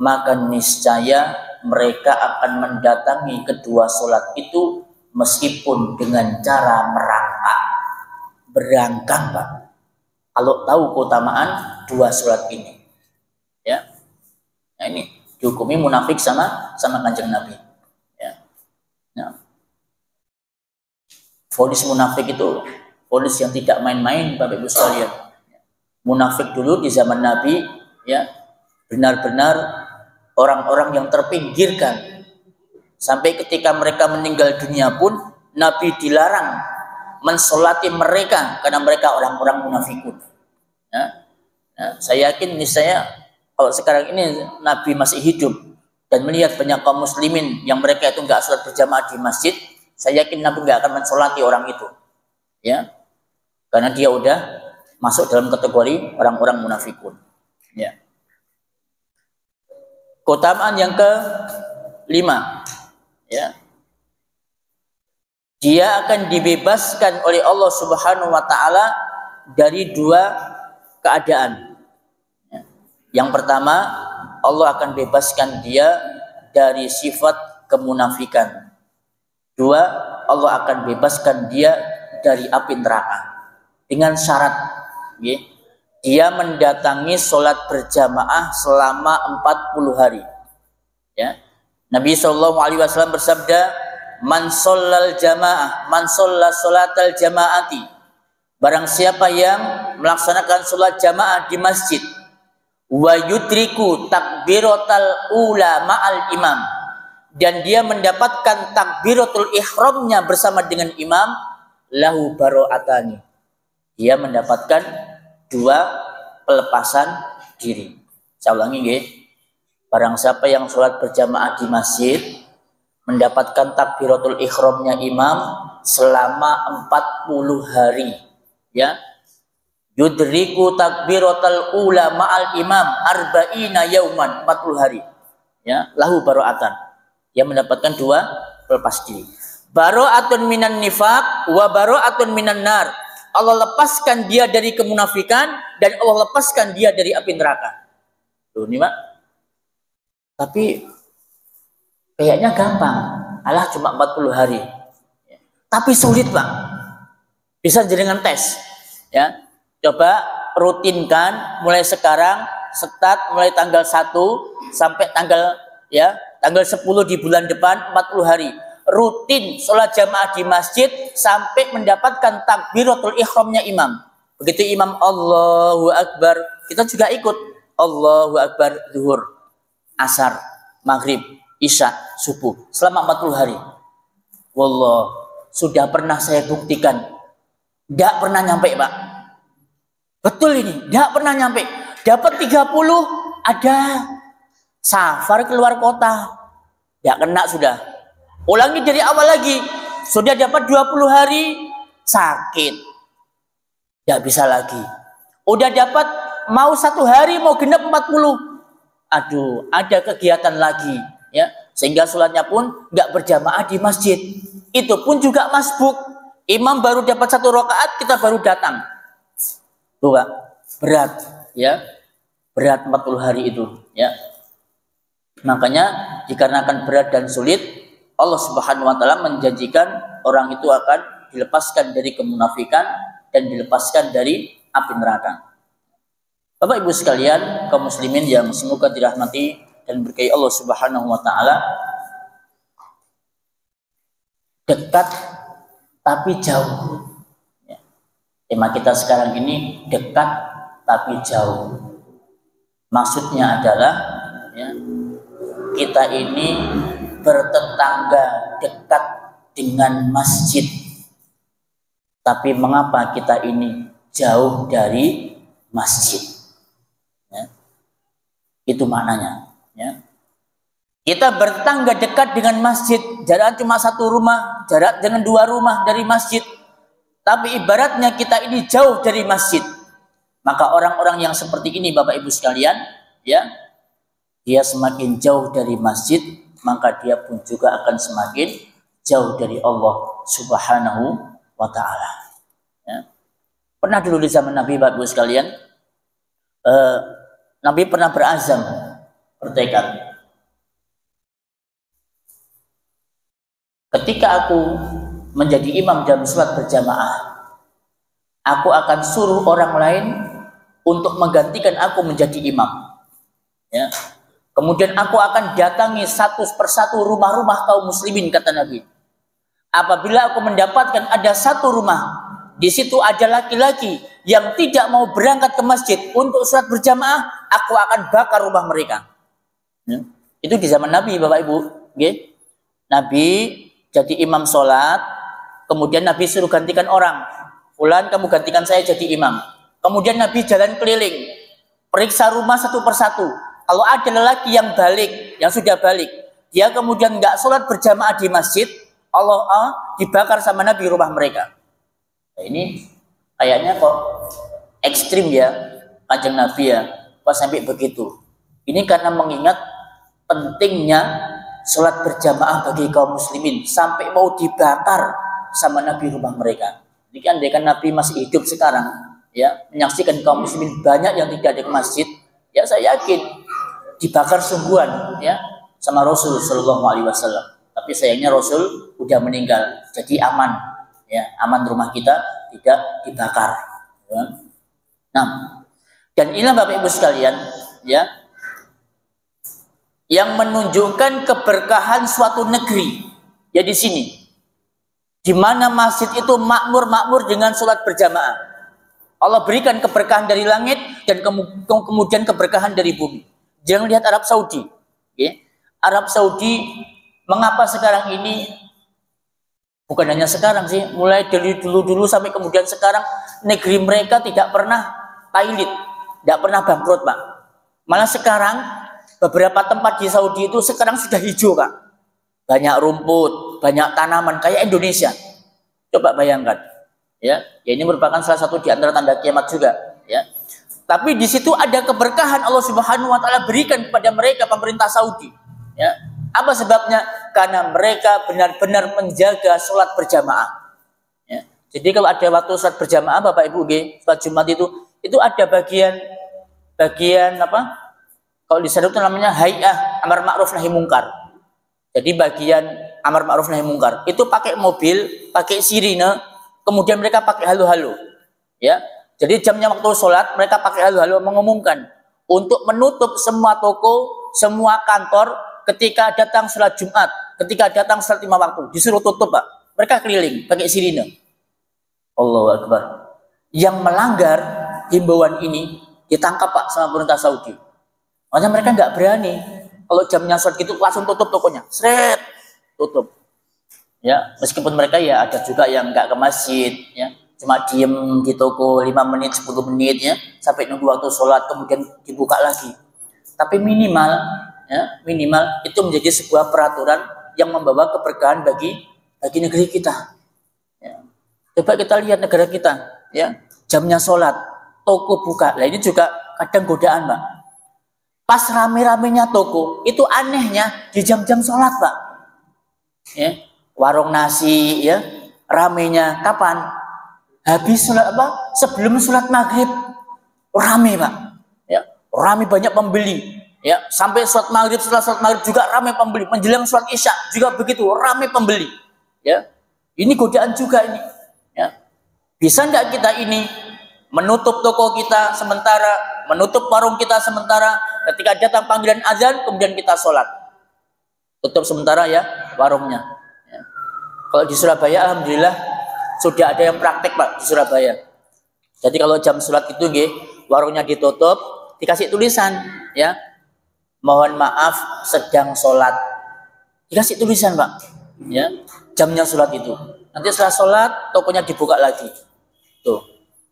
maka niscaya mereka akan mendatangi kedua sholat itu meskipun dengan cara merangkak, berangkang, Pak. Kalau tahu keutamaan dua sholat ini, ya, nah ini dihukumi munafik sama Kanjeng Nabi. Ya, nah, vonis munafik itu vonis yang tidak main-main, Bapak Ibu sekalian. Munafik dulu di zaman Nabi, ya, benar-benar orang-orang yang terpinggirkan. Sampai ketika mereka meninggal dunia pun Nabi dilarang mensolati mereka karena mereka orang-orang munafikun. Ya. Nah, saya yakin niscaya kalau sekarang ini Nabi masih hidup dan melihat banyak kaum muslimin yang mereka itu nggak sholat berjamaah di masjid, saya yakin Nabi nggak akan mensolati orang itu, ya, karena dia udah masuk dalam kategori orang-orang munafikun. Ya. Keutamaan yang kelima, ya, dia akan dibebaskan oleh Allah Subhanahu wa Ta'ala dari dua keadaan. Yang pertama, Allah akan bebaskan dia dari sifat kemunafikan. Dua, Allah akan bebaskan dia dari api neraka dengan syarat, ya, dia mendatangi sholat berjamaah selama 40 hari. Ya. Nabi SAW bersabda, Man shollal jamaah, man sholla sholatal jamaati. Barang siapa yang melaksanakan sholat jamaah di masjid, wa yudriku takbiratal ula ma'al imam, dan dia mendapatkan takbiratul ihramnya bersama dengan imam, lahu baro'atani, dia mendapatkan dua pelepasan diri. Saya ulangi nggih. Barang siapa yang sholat berjamaah di masjid mendapatkan takbiratul ihramnya imam selama 40 hari, ya, yudriku takbiratul ula ma'al imam arba'ina yauman, 40 hari, ya, lahu baro'atan, dia mendapatkan dua pelepas diri. Baro'atun minan nifaq wa baro'atun minan nar. Allah lepaskan dia dari kemunafikan dan Allah lepaskan dia dari api neraka. Tuh nih, Pak. Tapi kayaknya gampang. Alah, cuma 40 hari. Tapi sulit, Pak. Bisa jenengan tes, ya. Coba rutinkan mulai sekarang, start mulai tanggal 1 sampai tanggal 10 di bulan depan, 40 hari. Rutin sholat jamaah di masjid sampai mendapatkan takbiratul ihramnya imam. Begitu imam Allahu Akbar, kita juga ikut Allahu Akbar, zuhur, asar, maghrib, isya, subuh selama 40 hari. Wallah, sudah pernah saya buktikan, tidak pernah nyampe, Pak. Betul ini, tidak pernah nyampe. Dapat 30, ada safar keluar kota, tidak kena sudah. Ulangi dari awal lagi. Sudah dapat 20 hari, sakit, nggak bisa lagi. Udah dapat mau 1 hari mau genap 40, aduh ada kegiatan lagi, ya, sehingga sholatnya pun nggak berjamaah di masjid. Itu pun juga masbuk. Imam baru dapat 1 rakaat, kita baru datang. Tuh Pak, berat, ya, berat 40 hari itu, ya. Makanya dikarenakan berat dan sulit, Allah Subhanahu wa taala menjanjikan orang itu akan dilepaskan dari kemunafikan dan dilepaskan dari api neraka. Bapak Ibu sekalian, kaum muslimin yang semoga dirahmati dan berkahi Allah Subhanahu wa taala, dekat tapi jauh. Ya. Tema kita sekarang ini dekat tapi jauh. Maksudnya adalah, ya, kita ini bertetangga dekat dengan masjid, tapi mengapa kita ini jauh dari masjid? Ya. Itu maknanya. Ya. Kita bertetangga dekat dengan masjid, jarak cuma 1 rumah, jarak dengan 2 rumah dari masjid, tapi ibaratnya kita ini jauh dari masjid. Maka orang-orang yang seperti ini, Bapak Ibu sekalian, ya, dia semakin jauh dari masjid, maka dia pun juga akan semakin jauh dari Allah Subhanahu wa taala. Ya. Pernah dulu di zaman Nabi, Bapak Ibu sekalian, Nabi pernah berazam, bertekad, ketika aku menjadi imam dalam sholat berjamaah, aku akan suruh orang lain untuk menggantikan aku menjadi imam. Ya. Kemudian aku akan datangi 1 persatu rumah-rumah kaum muslimin, kata Nabi. Apabila aku mendapatkan ada 1 rumah, di situ ada laki-laki yang tidak mau berangkat ke masjid untuk sholat berjamaah, aku akan bakar rumah mereka. Ya. Itu di zaman Nabi, Bapak Ibu. Okay. Nabi jadi imam sholat, kemudian Nabi suruh gantikan orang. Fulan, kamu gantikan saya jadi imam. Kemudian Nabi jalan keliling, periksa rumah 1 persatu. Kalau ada lelaki yang balik, yang sudah balik, dia kemudian nggak sholat berjamaah di masjid, Allah dibakar sama Nabi rumah mereka. Nah, ini kayaknya kok ekstrim ya, Kanjeng Nabi ya, kok sampai begitu. Ini karena mengingat pentingnya sholat berjamaah bagi kaum muslimin, sampai mau dibakar sama Nabi rumah mereka. Ini kan Nabi masih hidup sekarang, ya, menyaksikan kaum muslimin banyak yang tidak ada ke masjid, ya saya yakin dibakar sungguhan, ya, sama Rasul Shallallahu Alaihi Wasallam. Tapi sayangnya Rasul udah meninggal, jadi aman, ya, aman rumah kita tidak dibakar. Ya. Nah, dan inilah Bapak Ibu sekalian, ya, yang menunjukkan keberkahan suatu negeri, ya, di sini, di mana masjid itu makmur dengan sholat berjamaah. Allah berikan keberkahan dari langit dan kemudian keberkahan dari bumi. Jangan lihat Arab Saudi. Okay. Arab Saudi, mengapa sekarang ini, bukan hanya sekarang sih, mulai dari dulu sampai kemudian sekarang, negeri mereka tidak pernah pailit, tidak pernah bangkrut, Pak. Malah sekarang, beberapa tempat di Saudi itu sekarang sudah hijau, Pak. Banyak rumput, banyak tanaman, kayak Indonesia. Coba bayangkan. Ya, ini merupakan salah satu di antara tanda kiamat juga. Ya. Tapi di situ ada keberkahan Allah Subhanahu wa taala berikan kepada mereka, pemerintah Saudi. Ya. Apa sebabnya? Karena mereka benar-benar menjaga sholat berjamaah. Ya. Jadi kalau ada waktu sholat berjamaah, Bapak Ibu, sholat Jumat itu ada bagian apa? Kalau di sana itu namanya hay'ah amar ma'ruf nahi mungkar. Jadi bagian amar ma'ruf nahi mungkar itu pakai mobil, pakai sirine, kemudian mereka pakai halo-halo. Ya. Jadi jamnya waktu sholat, mereka pakai halo-halo mengumumkan untuk menutup semua toko, semua kantor ketika datang sholat Jumat, ketika datang sholat 5 waktu, disuruh tutup, Pak. Mereka keliling pakai sirine. Allahu Akbar. Yang melanggar himbauan ini ditangkap, Pak, sama pemerintah Saudi. Makanya mereka nggak berani. Kalau jamnya sholat gitu langsung tutup tokonya, seret, tutup. Ya, meskipun mereka ya ada juga yang nggak ke masjid, ya. Cuma diem di toko 5 menit, 10 menit, ya, sampai nunggu waktu sholat, kemudian dibuka lagi. Tapi minimal, ya, minimal itu menjadi sebuah peraturan yang membawa keberkahan bagi negeri kita. Ya. Coba kita lihat negara kita, ya, jamnya sholat, toko buka. Nah ini juga kadang godaan, Pak. Pas rame-ramenya toko, itu anehnya di jam-jam sholat, Pak. Ya, warung nasi, ya, ramenya kapan? Habis sholat apa? Sebelum sholat maghrib, rame, Pak. Ya, rame banyak pembeli. Ya, sampai sholat maghrib, setelah sholat maghrib juga rame pembeli. Menjelang sholat isya juga begitu, rame pembeli. Ya, ini godaan juga ini. Ya. Bisa nggak kita ini menutup toko kita sementara, menutup warung kita sementara, ketika datang panggilan azan, kemudian kita sholat. Tutup sementara ya warungnya. Ya. Kalau di Surabaya, alhamdulillah sudah ada yang praktek, Pak, di Surabaya. Jadi kalau jam sholat itu, warungnya ditutup, dikasih tulisan, ya, mohon maaf sedang sholat. Dikasih tulisan, Pak, ya, jamnya sholat itu. Nanti setelah sholat, tokonya dibuka lagi. Tuh.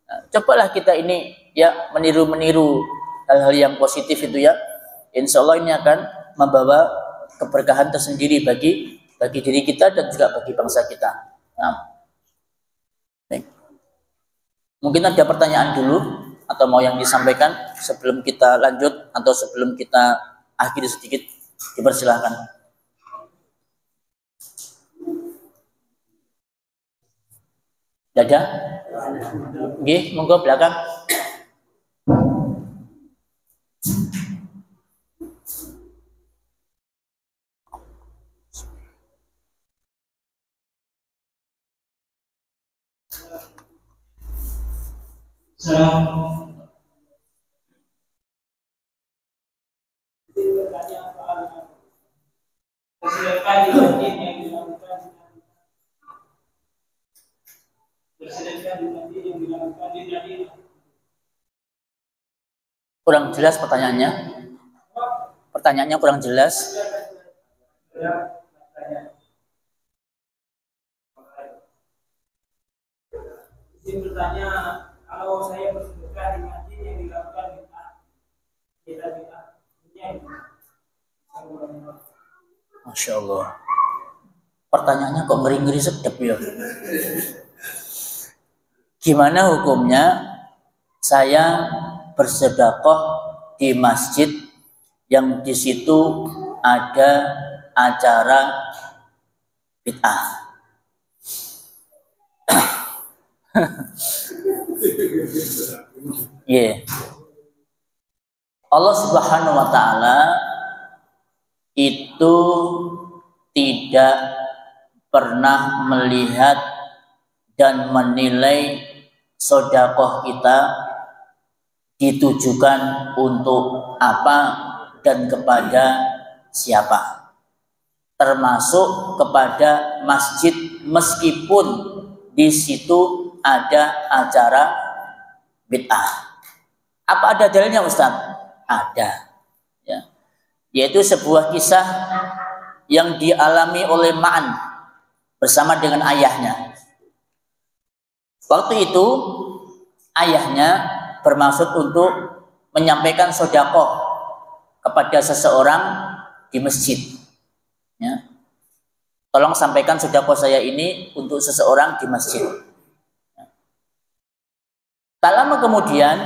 Nah, cobalah kita ini ya meniru-meniru hal-hal yang positif itu ya. Insya Allah ini akan membawa keberkahan tersendiri bagi diri kita dan juga bagi bangsa kita. Nah. Baik. Mungkin ada pertanyaan dulu atau mau yang disampaikan sebelum kita lanjut atau sebelum kita akhiri sedikit, dipersilahkan. Dada? Nggih, monggo belakang. Kurang jelas pertanyaannya. Pertanyaannya kurang jelas. Izin bertanya, kalau saya bersedekah di masjid yang dilakukan bid'ah, Masya Allah. Pertanyaannya kok ngeri-ngeri sedep ya. Gimana hukumnya saya bersedekah di masjid yang di situ ada acara bid'ah? Yeah. Allah Subhanahu wa ta'ala itu tidak pernah melihat dan menilai sedekah kita ditujukan untuk apa dan kepada siapa, termasuk kepada masjid meskipun di situ ada acara bid'ah. Apa ada dalilnya, Ustaz? Ada, ya. Yaitu sebuah kisah yang dialami oleh Ma'an bersama dengan ayahnya. Waktu itu ayahnya bermaksud untuk menyampaikan sedekah kepada seseorang di masjid. Ya. Tolong sampaikan sedekah saya ini untuk seseorang di masjid. Tak lama kemudian,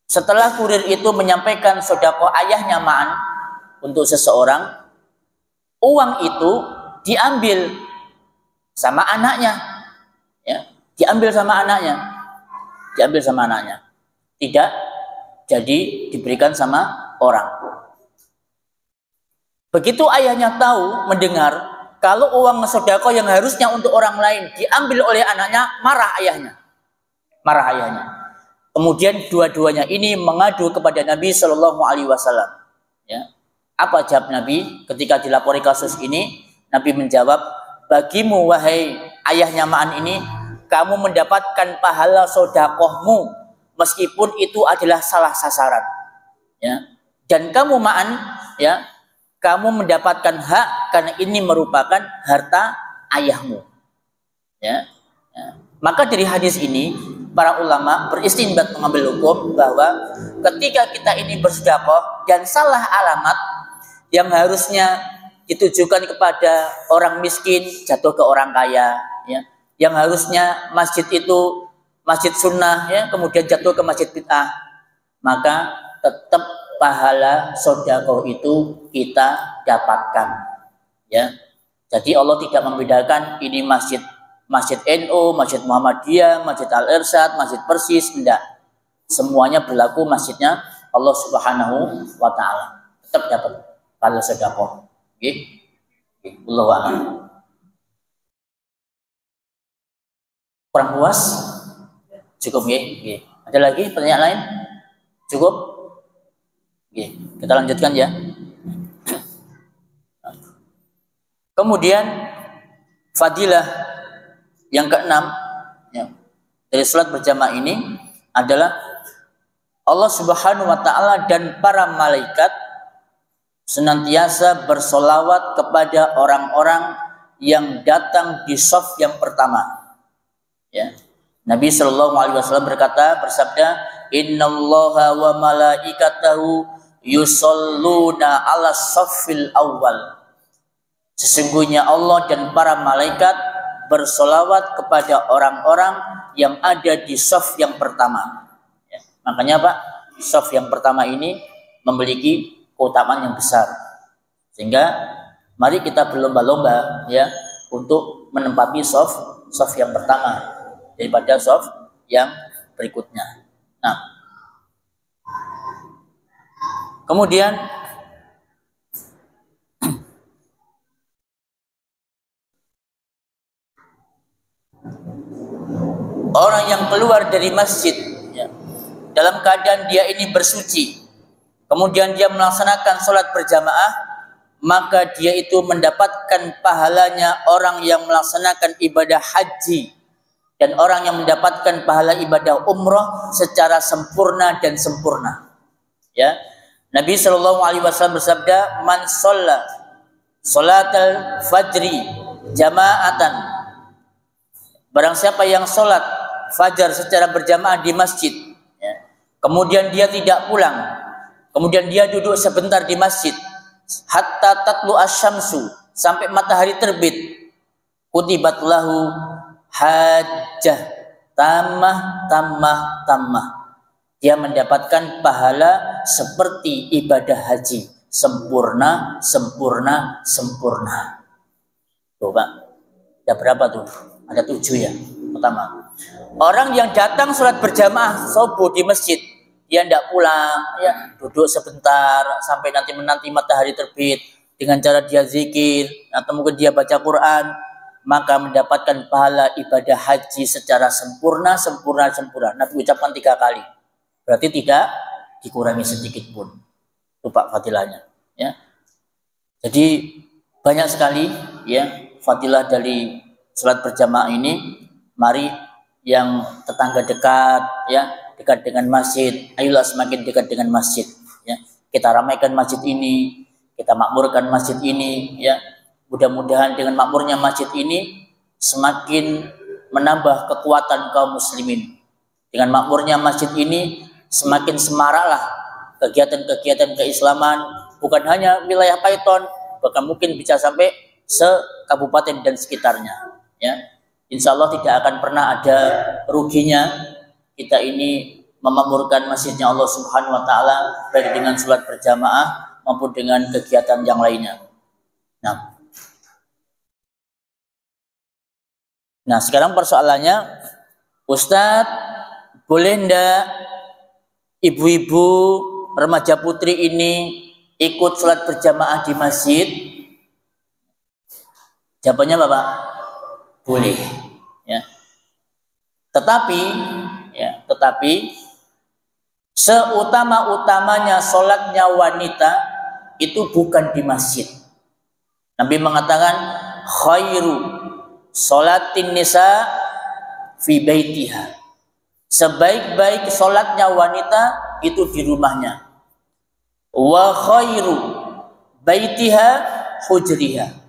setelah kurir itu menyampaikan sedekah ayahnya Ma'an untuk seseorang, uang itu diambil sama anaknya, ya, diambil sama anaknya. Tidak jadi diberikan sama orang. Begitu ayahnya tahu, mendengar kalau uang sedekah yang harusnya untuk orang lain diambil oleh anaknya, marah ayahnya. Kemudian dua-duanya ini mengadu kepada Nabi Shallallahu Alaihi Wasallam. Ya. Apa jawab Nabi ketika dilapori kasus ini? Nabi menjawab, bagimu wahai ayahnya Ma'an ini, kamu mendapatkan pahala sedekahmu meskipun itu adalah salah sasaran. Ya. Dan kamu Ma'an, ya, kamu mendapatkan hak karena ini merupakan harta ayahmu. Ya. Ya. Maka dari hadis ini para ulama beristinbat mengambil hukum bahwa ketika kita ini bersedekah dan salah alamat yang harusnya ditujukan kepada orang miskin jatuh ke orang kaya, ya. yang harusnya masjid itu masjid sunnah ya, kemudian jatuh ke masjid bid'ah, maka tetap pahala sedekah itu kita dapatkan ya. Jadi Allah tidak membedakan ini masjid NU, masjid Muhammadiyah, masjid Al-Irsyad, masjid Persis, tidak. Semuanya berlaku masjidnya Allah Subhanahu wa taala. Tetap dapat pahala sedekah. Nggih. Wallahu a'lam. Kurang puas? Cukup nggih. Ada lagi pertanyaan lain? Cukup? Nggih. Kita lanjutkan ya. Kemudian fadilah yang keenam ya, dari salat berjamaah ini adalah Allah Subhanahu wa taala dan para malaikat senantiasa bersolawat kepada orang-orang yang datang di shaf yang pertama. Ya. Nabi Shallallahu Alaihi Wasallam bersabda, Innallaha wa malaikatahu yusalluna ala shaffil awal. Sesungguhnya Allah dan para malaikat bersolawat kepada orang-orang yang ada di shaf yang pertama. Ya. Makanya Pak, shaf yang pertama ini memiliki keutamaan yang besar. Sehingga mari kita berlomba-lomba ya untuk menempati shaf yang pertama daripada shaf yang berikutnya. Nah, kemudian orang yang keluar dari masjid ya, dalam keadaan dia ini bersuci, kemudian dia melaksanakan sholat berjamaah, maka dia itu mendapatkan pahalanya orang yang melaksanakan ibadah haji dan orang yang mendapatkan pahala ibadah umroh secara sempurna dan sempurna. Ya, Nabi Shallallahu Alaihi Wasallam bersabda, "Man sholla sholatal fajri jamaatan." Barang siapa yang sholat fajar secara berjamaah di masjid, ya, kemudian dia tidak pulang, kemudian dia duduk sebentar di masjid, hatta tatlu asyamsu, sampai matahari terbit, kutibat lahu hajjah tamah. Dia mendapatkan pahala seperti ibadah haji, sempurna. Tuh Pak, ada berapa tuh? Ada 7 ya. Pertama, orang yang datang sholat berjamaah subuh di masjid, dia tidak pulang, ya duduk sebentar sampai nanti matahari terbit dengan cara dia zikir atau mungkin dia baca Quran, maka mendapatkan pahala ibadah haji secara sempurna. Nabi ucapkan 3 kali, berarti tidak dikurangi sedikit pun. Itu Pak fadilahnya. Ya, jadi banyak sekali ya fadilah dari sholat berjamaah ini. Mari yang tetangga dekat ya, dekat dengan masjid, ayolah semakin dekat dengan masjid ya. Kita ramaikan masjid ini, kita makmurkan masjid ini ya. Mudah-mudahan dengan makmurnya masjid ini semakin menambah kekuatan kaum muslimin. Dengan makmurnya masjid ini semakin semaraklah kegiatan-kegiatan keislaman, bukan hanya wilayah Paiton, bahkan mungkin bisa sampai se-kabupaten dan sekitarnya ya. Insya Allah tidak akan pernah ada ruginya kita ini memakmurkan masjidnya Allah Subhanahu wa taala, baik dengan sholat berjamaah maupun dengan kegiatan yang lainnya. Nah, sekarang persoalannya, Ustadz, boleh ndak ibu-ibu remaja putri ini ikut sholat berjamaah di masjid? Jawabannya Bapak, boleh ya. Tetapi seutama-utamanya sholatnya wanita itu bukan di masjid. Nabi mengatakan khairu sholatin nisa fi baitiha. Sebaik-baik sholatnya wanita itu di rumahnya. Wa khairu baitiha hujriha.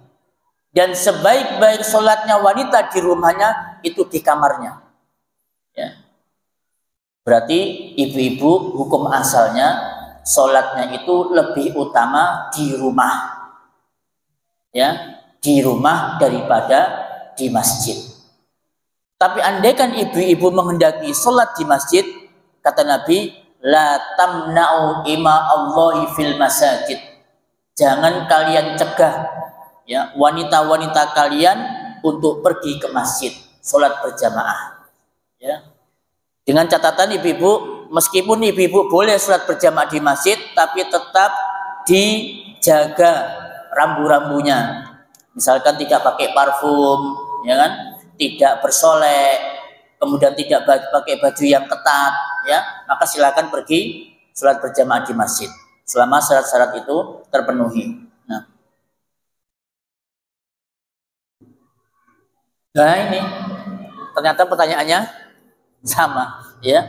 Dan sebaik-baik sholatnya wanita di rumahnya itu di kamarnya. Ya. Berarti ibu-ibu hukum asalnya sholatnya itu lebih utama di rumah. Ya, di rumah daripada di masjid. Tapi andaikan ibu-ibu menghendaki sholat di masjid, kata Nabi, la tamna'u ima Allahi fil masajid. Jangan kalian cegah ya wanita-wanita kalian untuk pergi ke masjid sholat berjamaah. Ya. Dengan catatan ibu-ibu, meskipun ibu-ibu boleh sholat berjamaah di masjid, tapi tetap dijaga rambu-rambunya. Misalkan tidak pakai parfum, ya kan? Tidak bersolek, kemudian tidak pakai baju yang ketat, ya, maka silakan pergi sholat berjamaah di masjid selama syarat-syarat itu terpenuhi. Nah ini ternyata pertanyaannya sama, ya.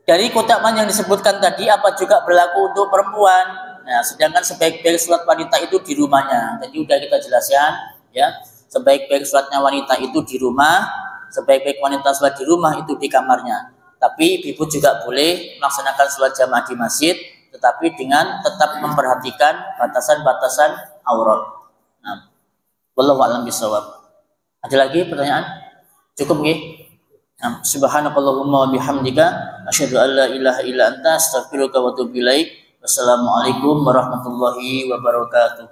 Dari kotaman yang disebutkan tadi apa juga berlaku untuk perempuan? Nah, sedangkan sebaik-baik sholat wanita itu di rumahnya. Tadi udah kita jelaskan, ya. Sebaik-baik sholatnya wanita itu di rumah, sebaik-baik wanita sholat di rumah itu di kamarnya. Tapi ibu juga boleh melaksanakan sholat jamaah di masjid, tetapi dengan tetap memperhatikan batasan-batasan aurat. Nah, wallahu a'lam bishawab. Ada lagi pertanyaan? Cukup nggih? Nah, subhanakallahumma wa bihamdika asyhadu an la ilaha illa anta astaghfiruka wa atubu ilaik. Wassalamualaikum warahmatullahi wabarakatuh.